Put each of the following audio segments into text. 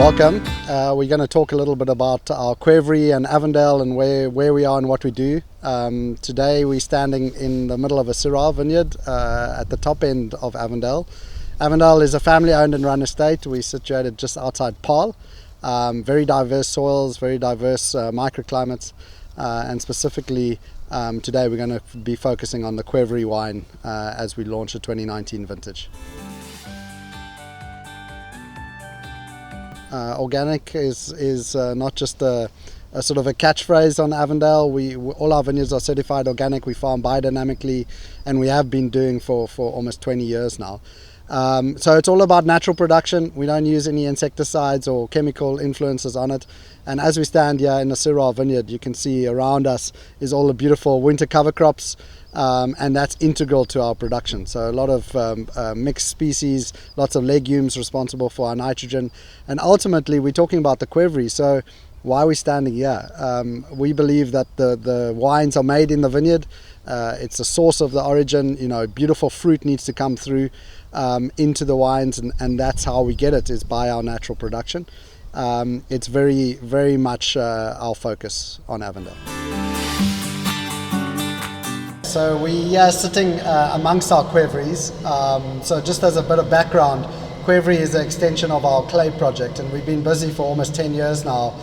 Welcome. We're going to talk a little bit about our Qvevri and Avondale and where we are and what we do. Today we're standing in the middle of a Syrah vineyard at the top end of Avondale. Avondale is a family-owned and run estate. We're situated just outside Paarl. Very diverse soils, very diverse microclimates, and specifically today we're going to be focusing on the Qvevri wine as we launch a 2019 vintage. Organic is not just a sort of a catchphrase on Avondale. All our vineyards are certified organic. We farm biodynamically, and we have been doing for almost 20 years now. So it's all about natural production. We don't use any insecticides or chemical influences on it. And as we stand here in the Syrah vineyard, you can see around us is all the beautiful winter cover crops. And that's integral to our production. So a lot of mixed species, lots of legumes responsible for our nitrogen, and ultimately we're talking about the Qvevri. So why are we standing here? We believe that the wines are made in the vineyard. It's the source of the origin. You know, beautiful fruit needs to come through into the wines, and that's how we get it, is by our natural production. It's very, very much our focus on Avondale. So we are sitting amongst our Qvevris. So just as a bit of background, Qvevri is an extension of our clay project, and we've been busy for almost 10 years now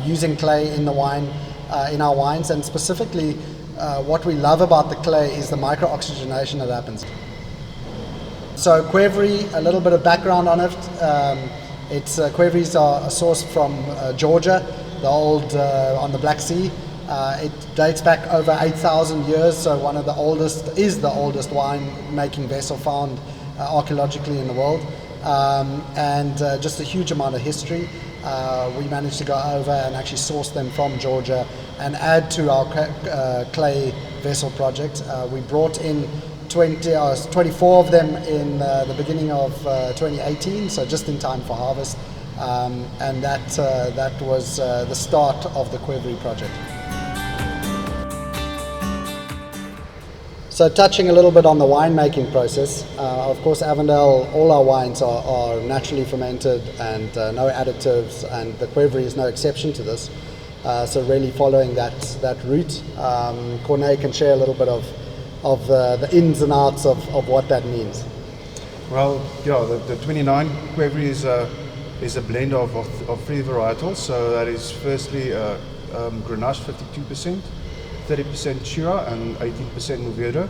using clay in the wine, in our wines, and specifically what we love about the clay is the micro-oxygenation that happens. So Qvevri, a little bit of background on it. Qvevris are sourced from Georgia, the old on the Black Sea. It dates back over 8,000 years, so is the oldest wine-making vessel found archaeologically in the world, and just a huge amount of history. We managed to go over and actually source them from Georgia and add to our clay vessel project. We brought in 24 of them in the beginning of 2018, so just in time for harvest, and that was the start of the Qvevri project. So touching a little bit on the winemaking process, of course Avondale, all our wines are naturally fermented and no additives, and the Qvevri is no exception to this. So really following that route. Corné can share a little bit of the ins and outs of what that means. Well, yeah, the 29 Qvevri is a blend of three varietals. So that is firstly Grenache 52%. 30% Shiraz and 18% Mourvedre.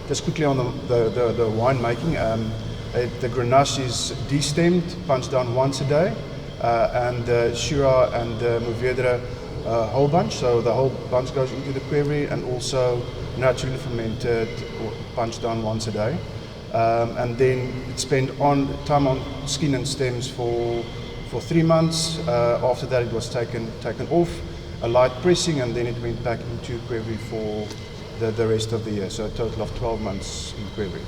Just quickly on the wine making, the Grenache is destemmed, punched down once a day, and the Shiraz and the Mourvedre whole bunch. So the whole bunch goes into the Qvevri, and also naturally fermented, or punched down once a day. And then it's spent time on skin and stems for 3 months. After that, it was taken off. A light pressing, and then it went back into Qvevri for the rest of the year. So a total of 12 months in Qvevri.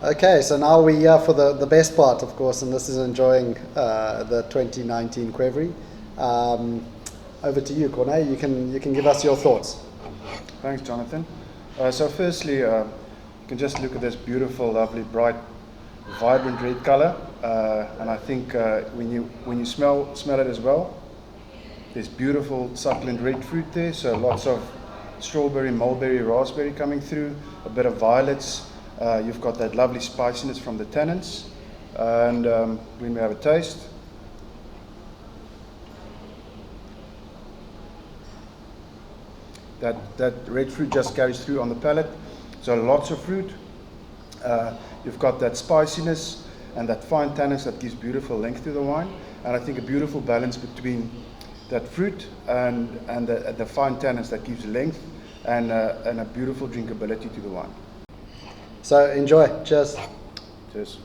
Okay, so now we're here for the best part, of course, and this is enjoying the 2019 Qvevri. Over to you, Corné. You can give us your thoughts. Thanks, Jonathan. So firstly, you can just look at this beautiful, lovely, bright, vibrant red color, and I think when you smell it as well, there's beautiful succulent red fruit there. So lots of strawberry, mulberry, raspberry coming through, a bit of violets. You've got that lovely spiciness from the tannins, and when we have a taste, that red fruit just carries through on the palate. So lots of fruit. You've got that spiciness and that fine tannins that gives beautiful length to the wine, and I think a beautiful balance between that fruit and the fine tannins that gives length and a beautiful drinkability to the wine. So enjoy. Cheers. Cheers.